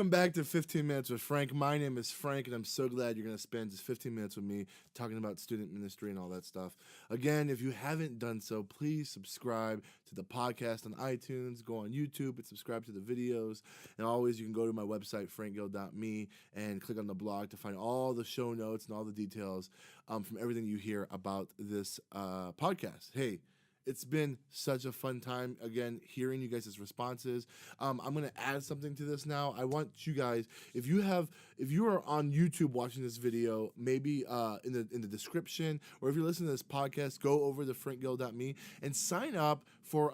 Welcome back to 15 Minutes with Frank. My name is Frank, and I'm so glad you're going to spend just 15 minutes with me talking about student ministry and all that stuff. Again, if you haven't done so, please subscribe to the podcast on iTunes, go on YouTube and subscribe to the videos. And always, you can go to my website, frankgill.me, and click on the blog to find all the show notes and all the details from everything you hear about this podcast. Hey, it's been such a fun time, again, hearing you guys' responses. I'm going to add something to this now. I want you guys, if you are on YouTube watching this video, maybe in the description, or if you're listening to this podcast, go over to frankgill.me and sign up for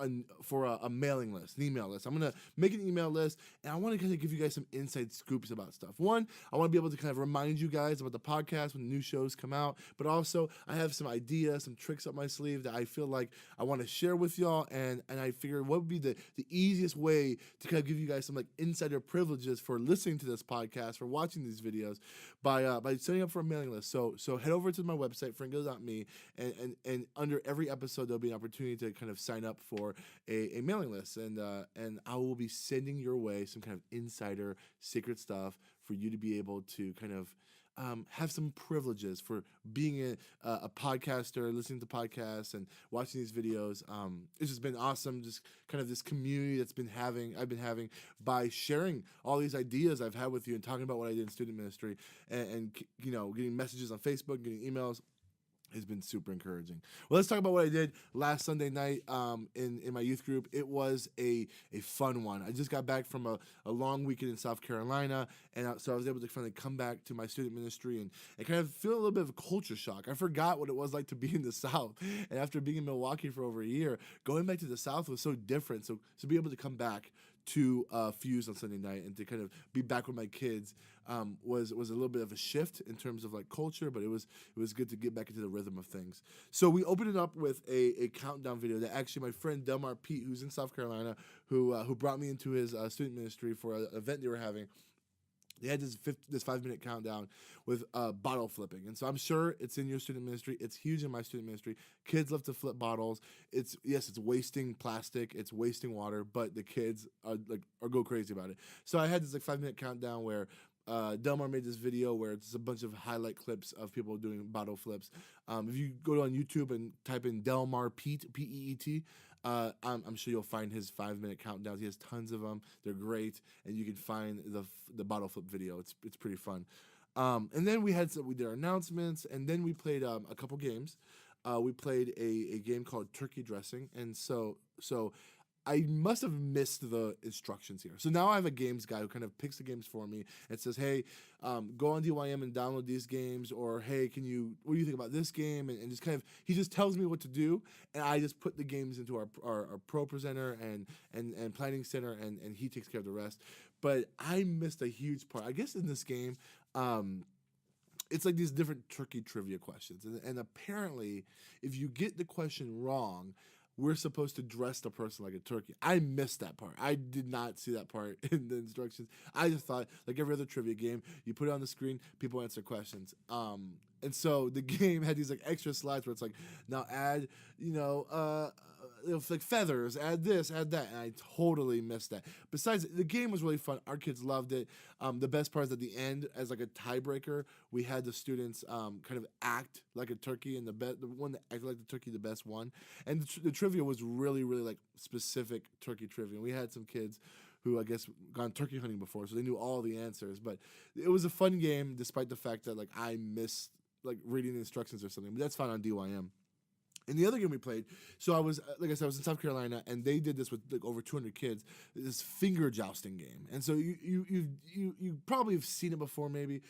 a mailing list, an email list. I'm going to make an email list, and I want to kind of give you guys some inside scoops about stuff. One, I want to be able to kind of remind you guys about the podcast when new shows come out, but also I have some ideas, some tricks up my sleeve that I feel like I want to share with y'all, and I figured what would be the easiest way to kind of give you guys some like insider privileges for listening to this podcast, for watching these videos, by signing up for a mailing list. So head over to my website, frankgill.me, and under every episode there'll be an opportunity to kind of sign up for a mailing list, and I will be sending your way some kind of insider secret stuff for you to be able to kind of have some privileges for being a podcaster, listening to podcasts and watching these videos. It's just been awesome, just kind of this community I've been having by sharing all these ideas I've had with you and talking about what I did in student ministry, and you know, getting messages on Facebook, getting emails. Has been super encouraging. Well, let's talk about what I did last Sunday night in my youth group. It was a fun one. I just got back from a long weekend in South Carolina, and so I was able to finally come back to my student ministry and kind of feel a little bit of a culture shock. I forgot what it was like to be in the South, and after being in Milwaukee for over a year, going back to the South was so different. So to be able to come back to Fuse on Sunday night and to kind of be back with my kids was a little bit of a shift in terms of like culture, but it was good to get back into the rhythm of things. So we opened it up with a countdown video that actually my friend Delmar Pete, who's in South Carolina, who brought me into his student ministry for an event they were having. They had this 5-minute countdown with bottle flipping. And so I'm sure it's in your student ministry. It's huge in my student ministry. Kids love to flip bottles. It's wasting plastic. It's wasting water. But the kids are go crazy about it. So I had this 5-minute countdown where Delmar made this video where it's a bunch of highlight clips of people doing bottle flips. If you go on YouTube and type in Delmar Pete, P-E-E-T, I'm sure you'll find his 5-minute countdowns. He has tons of them. They're great, and you can find the bottle flip video. It's pretty fun. And then we did our announcements, and then we played a couple games. We played a game called Turkey Dressing, and so I must have missed the instructions here. So now I have a games guy who kind of picks the games for me and says, hey, go on DYM and download these games, or hey, what do you think about this game? And just kind of, he just tells me what to do, and I just put the games into our pro presenter and planning center, and he takes care of the rest. But I missed a huge part. I guess in this game, it's like these different turkey trivia questions. And apparently, if you get the question wrong, we're supposed to dress the person like a turkey. I missed that part. I did not see that part in the instructions. I just thought, like every other trivia game, you put it on the screen, people answer questions. And so the game had these like extra slides where it's like, now add, like feathers, add this, add that, and I totally missed that. Besides, the game was really fun. Our kids loved it. The best part is at the end, as like a tiebreaker, we had the students kind of act like a turkey, and the one that acted like the turkey, the best won. And the trivia was really, really like specific turkey trivia. We had some kids who I guess gone turkey hunting before, so they knew all the answers. But it was a fun game, despite the fact that like I missed like reading the instructions or something. But that's fine on DYM. And the other game we played, so I was, like I said, I was in South Carolina, and they did this with like over 200 kids, this finger jousting game. And so you probably have seen it before, maybe.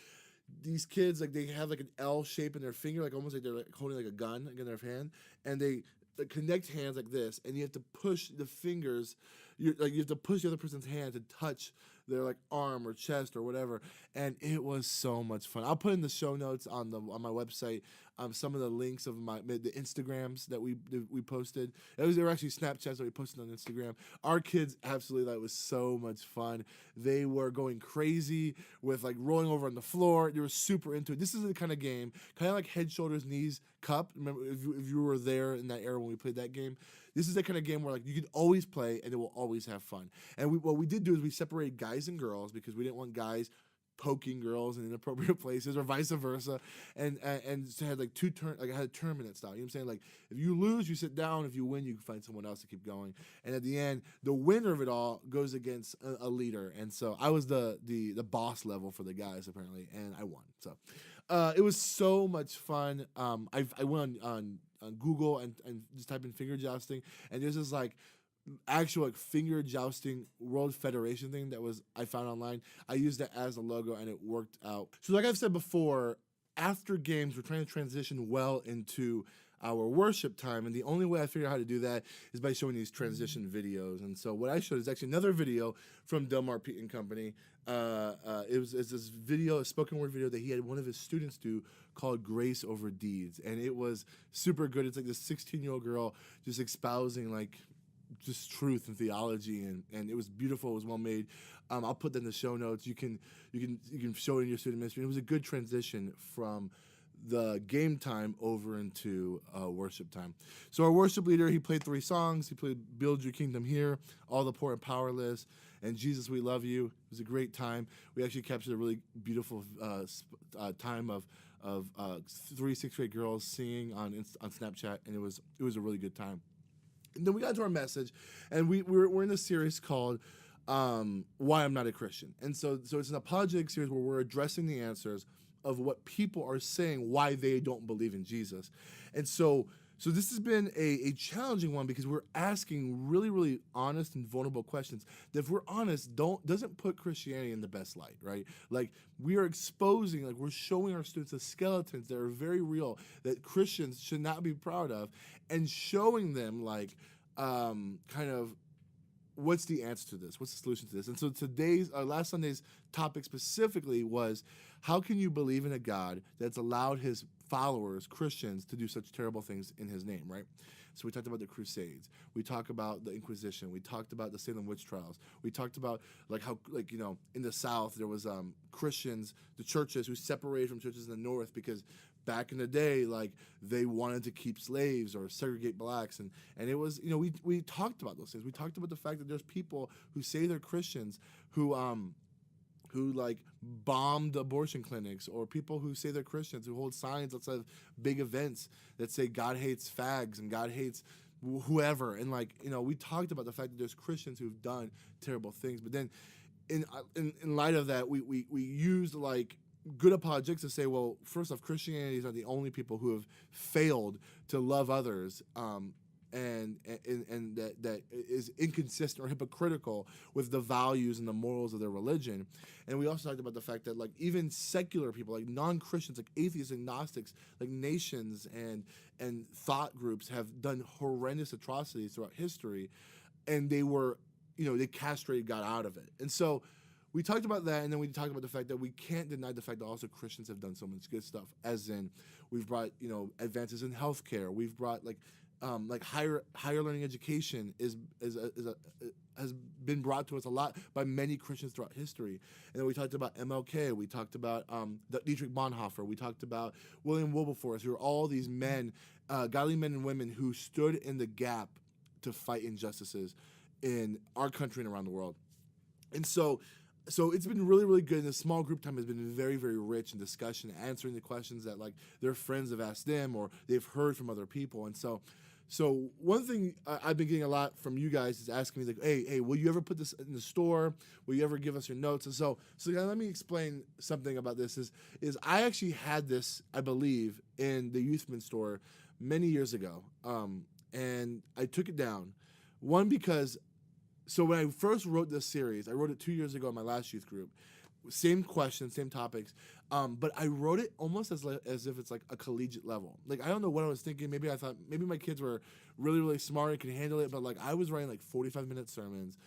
These kids, like, they have like an L shape in their finger, like almost like they're like holding like a gun like, in their hand, and they connect hands like this, and you have to push the fingers. You have to push the other person's hand to touch their like arm or chest or whatever, and it was so much fun. I'll put in the show notes on my website some of the links of the Instagrams that we posted. They were actually Snapchats that we posted on Instagram. Our kids absolutely thought it was so much fun. They were going crazy with like rolling over on the floor. They were super into it. This is the kind of game, kind of like Head, Shoulders, Knees, Cup. Remember if you were there in that era when we played that game? This is the kind of game where like you can always play and it will always have fun. And what we did do is we separated guys and girls because we didn't want guys poking girls in inappropriate places or vice versa, and had like I had a tournament style. You know what I'm saying? Like if you lose, you sit down. If you win, you can find someone else to keep going. And at the end, the winner of it all goes against a leader. And so I was the boss level for the guys apparently, and I won. So it was so much fun. I went on Google and just type in finger jousting, and there's this like actual like finger jousting world federation thing that I found online. I used that as a logo and it worked out. So like I've said before, after games we're trying to transition well into our worship time, and the only way I figured out how to do that is by showing these transition videos. And so what I showed is actually another video from Delmar Pete and Company. It's this video, a spoken word video that he had one of his students do called Grace Over Deeds, and it was super good. It's like this 16-year-old girl just espousing like just truth and theology, and it was beautiful. It was well made. I'll put that in the show notes. You can show it in your student ministry. It was a good transition from the game time over into worship time. So our worship leader, he played 3 songs. He played Build Your Kingdom Here, All the Poor and Powerless, and Jesus We Love You. It was a great time. We actually captured a really beautiful time of 3 6th-grade girls singing on Snapchat, and it was a really good time. And then we got into our message, and we're in a series called Why I'm Not a Christian. And so it's an apologetic series where we're addressing the answers of what people are saying why they don't believe in Jesus. And so this has been a challenging one because we're asking really, really honest and vulnerable questions that, if we're honest, doesn't put Christianity in the best light, right? Like we are exposing, like we're showing our students the skeletons that are very real that Christians should not be proud of, and showing them like kind of what's the answer to this? What's the solution to this? And so last Sunday's topic specifically was, how can you believe in a God that's allowed his followers, Christians, to do such terrible things in his name, right? So we talked about the Crusades. We talked about the Inquisition. We talked about the Salem witch trials. We talked about like how, like, you know, in the South there was Christians, the churches who separated from churches in the North because back in the day, like they wanted to keep slaves or segregate blacks, and it was, you know, we talked about those things. We talked about the fact that there's people who say they're Christians who like bombed abortion clinics, or people who say they're Christians who hold signs outside of big events that say God hates fags and God hates whoever. And like, you know, we talked about the fact that there's Christians who've done terrible things. But then in light of that, we used like good apologetics to say, well, first off, Christianity is not the only people who have failed to love others, and that is inconsistent or hypocritical with the values and the morals of their religion. And we also talked about the fact that like even secular people, like non-Christians, like atheists, agnostics, like nations and thought groups have done horrendous atrocities throughout history, and they were, you know, they castrated God out of it. And so we talked about that, and then we talked about the fact that we can't deny the fact that also Christians have done so much good stuff, as in we've brought, you know, advances in healthcare. We've brought like higher learning education has been brought to us a lot by many Christians throughout history. And then we talked about MLK. We talked about Dietrich Bonhoeffer. We talked about William Wilberforce, who are all these men, godly men and women who stood in the gap to fight injustices in our country and around the world. And so it's been really, really good. And the small group time has been very, very rich in discussion, answering the questions that like their friends have asked them or they've heard from other people. And so one thing I've been getting a lot from you guys is asking me like, hey, will you ever put this in the store? Will you ever give us your notes? And so let me explain something about this. Is I actually had this, I believe, in the Youthman store many years ago, and I took it down. One, because when I first wrote this series, I wrote it 2 years ago in my last youth group. Same questions, same topics, but I wrote it almost as if it's like a collegiate level. Like, I don't know what I was thinking. Maybe I thought maybe my kids were really, really smart and could handle it, but like I was writing like 45-minute sermons,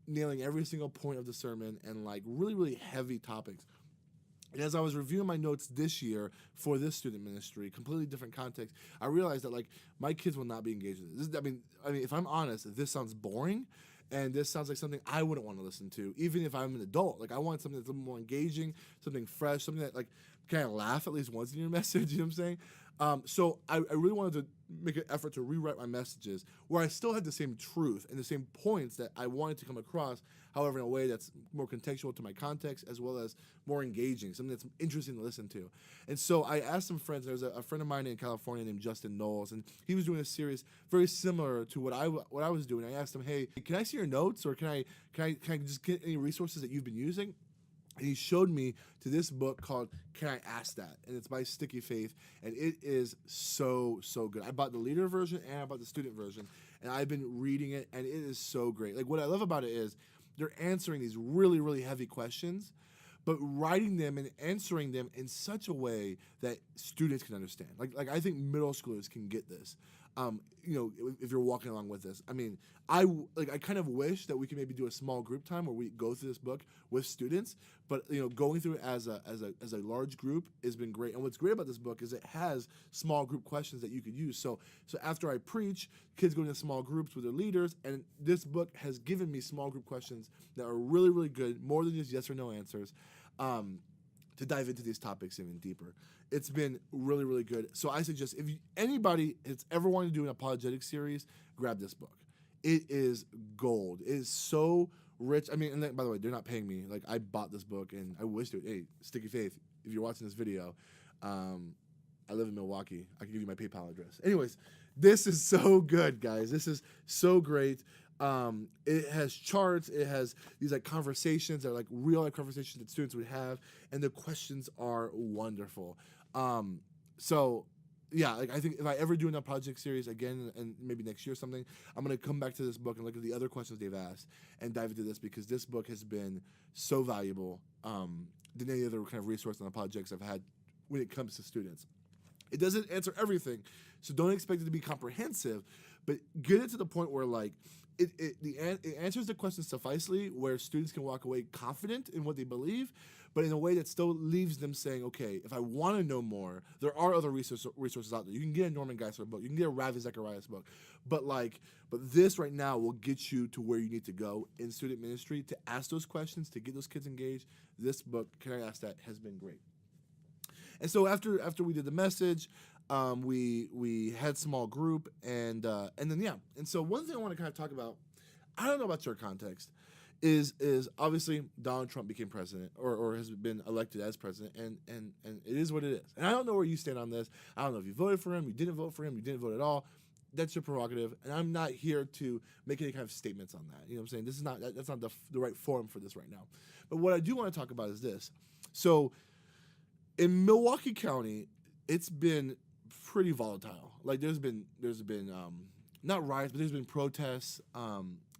nailing every single point of the sermon, and like really, really heavy topics. And as I was reviewing my notes this year for this student ministry, completely different context, I realized that like my kids will not be engaged with this. I mean, if I'm honest, this sounds boring, and this sounds like something I wouldn't want to listen to, even if I'm an adult. Like I want something that's a little more engaging, something fresh, something that like can I laugh at least once in your message. You know what I'm saying? So I really wanted to make an effort to rewrite my messages where I still had the same truth and the same points that I wanted to come across, however, in a way that's more contextual to my context as well as more engaging, something that's interesting to listen to. And so I asked some friends. There's a friend of mine in California named Justin Knowles, and he was doing a series very similar to what I was doing. I asked him, "Hey, can I see your notes, or can I just get any resources that you've been using?" And he showed me to this book called Can I Ask That? And it's by Sticky Faith. And it is so good. I bought the leader version and I bought the student version. And I've been reading it, and it is so great. Like, what I love about it is they're answering these really, really heavy questions, but writing them and answering them in such a way that students can understand. Like I think middle schoolers can get this. You know, if you're walking along with this, I mean, I kind of wish that we could maybe do a small group time where we go through this book with students. But you know, going through it as a large group has been great. And what's great about this book is it has small group questions that you could use. So after I preach, kids go into small groups with their leaders, and this book has given me small group questions that are really, really good, more than just yes or no answers. To dive into these topics even deeper. It's been really, really good. So I suggest if anybody has ever wanted to do an apologetic series, grab this book. It is gold. It is so rich. I mean, and then, by the way, they're not paying me. Like, I bought this book, and I wish it. Hey, Sticky Faith, if you're watching this video, I live in Milwaukee. I can give you my PayPal address. Anyways, this is so good, guys. This is so great. It has charts. It has these like conversations that are like real life conversations that students would have, and the questions are wonderful. So yeah, like I think if I ever do another project series again, and maybe next year or something, I'm gonna come back to this book and look at the other questions they've asked and dive into this, because this book has been so valuable than any other kind of resource on the projects I've had when it comes to students. It doesn't answer everything, so don't expect it to be comprehensive, but get it to the point where like it answers the question sufficiently where students can walk away confident in what they believe, but in a way that still leaves them saying, okay, if I want to know more, there are other resources out there. You can get a Norman Geisler book, you can get a Ravi Zacharias book, but this right now will get you to where you need to go in student ministry to ask those questions, to get those kids engaged. This book, Can I Ask That, has been great. And so after we did the message, we had small group, and then yeah. And so one thing I want to kind of talk about, I don't know about your context, is obviously Donald Trump became president or has been elected as president, and it is what it is. And I don't know where you stand on this. I don't know if you voted for him, you didn't vote for him, you didn't vote at all. That's your prerogative, and I'm not here to make any kind of statements on that. You know what I'm saying? That's not the right forum for this right now. But what I do want to talk about is this. So in Milwaukee County, it's been pretty volatile. Like there's been not riots, but there's been protests,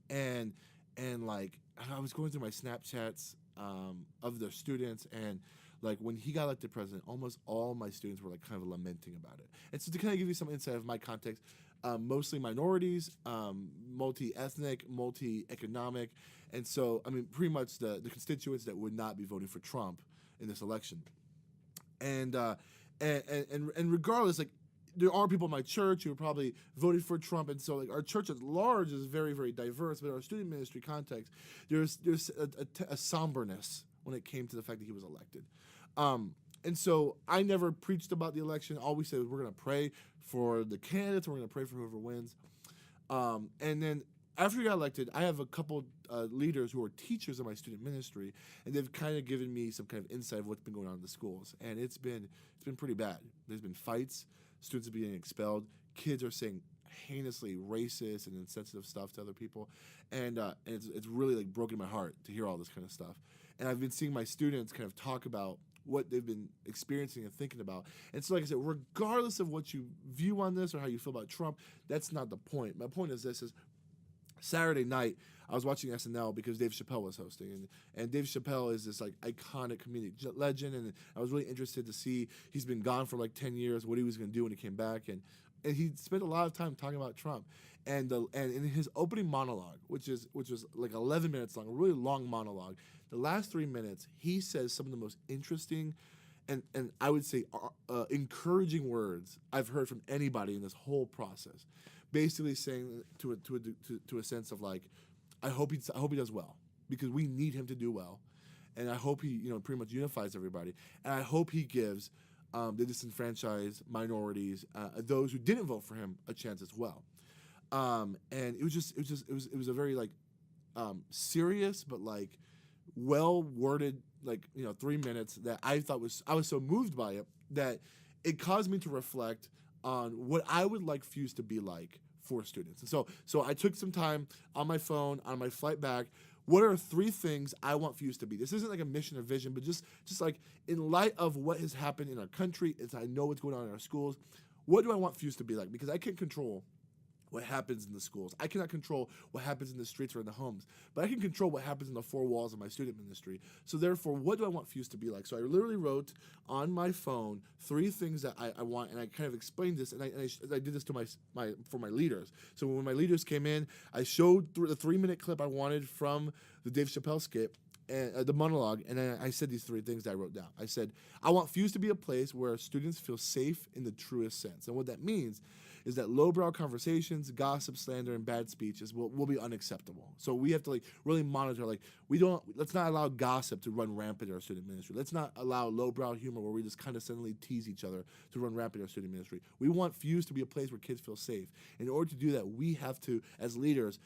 and like I was going through my Snapchats of the students, and like when he got elected president, almost all my students were like kind of lamenting about it. And so to kind of give you some insight of my context, mostly minorities, multi-ethnic, multi-economic, and so I mean pretty much the constituents that would not be voting for Trump in this election. And regardless, like there are people in my church who probably voted for Trump, and so like our church at large is very, very diverse. But in our student ministry context, there's a somberness when it came to the fact that he was elected. And so I never preached about the election. All we said was we're going to pray for the candidates. We're going to pray for whoever wins. And then after he got elected, I have a couple leaders who are teachers in my student ministry, and they've kind of given me some kind of insight of what's been going on in the schools. And it's been pretty bad. There's been fights. Students are being expelled. Kids are saying heinously racist and insensitive stuff to other people, and it's really like broken my heart to hear all this kind of stuff. And I've been seeing my students kind of talk about what they've been experiencing and thinking about. And so, like I said, regardless of what you view on this or how you feel about Trump, that's not the point. My point is this: is Saturday night, I was watching SNL because Dave Chappelle was hosting, and Dave Chappelle is this like iconic comedic legend, and I was really interested to see, he's been gone for like 10 years, what he was going to do when he came back, and he spent a lot of time talking about Trump, and in his opening monologue, which was like 11 minutes long, a really long monologue, the last 3 minutes, he says some of the most interesting and I would say encouraging words I've heard from anybody in this whole process. Basically saying to a sense of like, I hope he does well, because we need him to do well, and I hope he pretty much unifies everybody, and I hope he gives the disenfranchised minorities, those who didn't vote for him, a chance as well. And it was a very like serious but like well worded 3 minutes that I was so moved by it that it caused me to reflect on what I would like Fuse to be like for students. And so I took some time on my phone on my flight back. What are 3 things I want Fuse to be? This isn't like a mission or vision, but just like in light of what has happened in our country, as I know what's going on in our schools, what do I want Fuse to be like? Because I can't control what happens in the schools. I cannot control what happens in the streets or in the homes, but I can control what happens in the 4 walls of my student ministry. So therefore, what do I want Fuse to be like? So I literally wrote on my phone 3 things that I want, and I kind of explained this, and I did this to for my leaders. So when my leaders came in, I showed the 3-minute clip I wanted from the Dave Chappelle skit, and the monologue, and then I said these 3 things that I wrote down. I said, I want Fuse to be a place where students feel safe in the truest sense. And what that means is that lowbrow conversations, gossip, slander, and bad speeches will be unacceptable. So we have to like really monitor, like let's not allow gossip to run rampant in our student ministry. Let's not allow lowbrow humor where we just condescendingly tease each other to run rampant in our student ministry. We want Fuse to be a place where kids feel safe. In order to do that, we have to, as leaders,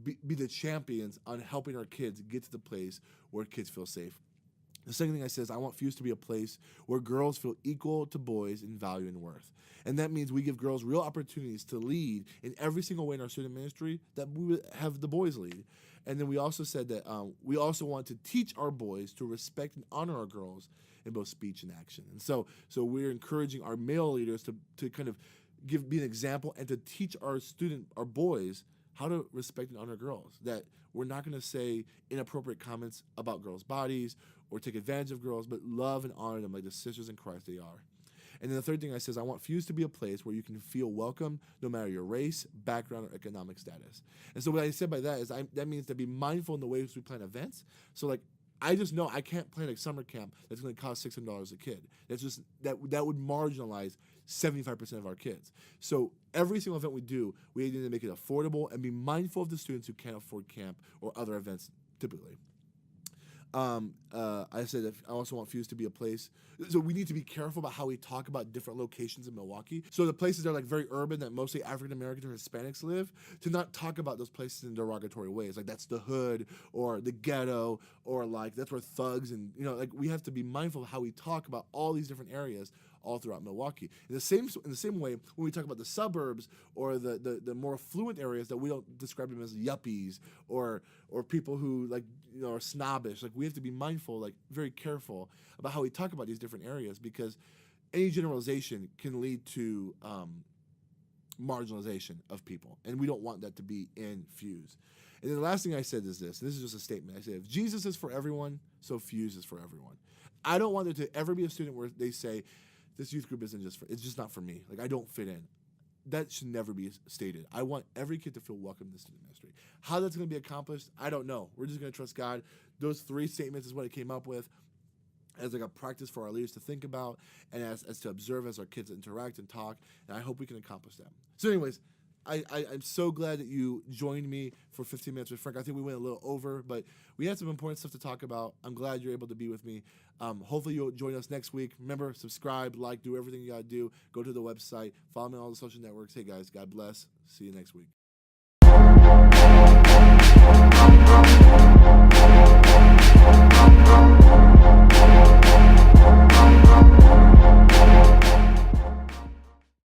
be the champions on helping our kids get to the place where kids feel safe. The second thing I said is I want Fuse to be a place where girls feel equal to boys in value and worth. And that means we give girls real opportunities to lead in every single way in our student ministry that we would have the boys lead. And then we also said that we also want to teach our boys to respect and honor our girls in both speech and action. And so we're encouraging our male leaders to kind of be an example and to teach our boys how to respect and honor girls, that we're not going to say inappropriate comments about girls' bodies or take advantage of girls, but love and honor them like the sisters in Christ they are. And then the third thing I said is I want Fuse to be a place where you can feel welcome no matter your race, background, or economic status. And so what I said by that is that means to be mindful in the ways we plan events. So like, I just know I can't plan a summer camp that's going to cost $600 a kid. That's just that would marginalize 75% of our kids. So every single event we do, we need to make it affordable and be mindful of the students who can't afford camp or other events typically. I said that I also want Fuse to be a place. So we need to be careful about how we talk about different locations in Milwaukee. So the places that are like very urban that mostly African Americans or Hispanics live, to not talk about those places in derogatory ways. Like that's the hood or the ghetto or like that's where thugs and like we have to be mindful of how we talk about all these different areas all throughout Milwaukee. In the same way, when we talk about the suburbs or the more affluent areas, that we don't describe them as yuppies or people who are snobbish. Like we have to be mindful, like very careful about how we talk about these different areas, because any generalization can lead to marginalization of people, and we don't want that to be in Fuse. And then the last thing I said is this. This is just a statement. I said, if Jesus is for everyone, so Fuse is for everyone. I don't want there to ever be a student where they say, this youth group isn't it's just not for me. Like, I don't fit in. That should never be stated. I want every kid to feel welcome in the student ministry. How that's going to be accomplished, I don't know. We're just going to trust God. Those 3 statements is what I came up with as like a practice for our leaders to think about and as to observe as our kids interact and talk, and I hope we can accomplish that. So anyways, I'm so glad that you joined me for 15 minutes with Frank. I think we went a little over, but we had some important stuff to talk about. I'm glad you're able to be with me. Hopefully you'll join us next week. Remember, subscribe, like, do everything you got to do. Go to the website. Follow me on all the social networks. Hey, guys, God bless. See you next week.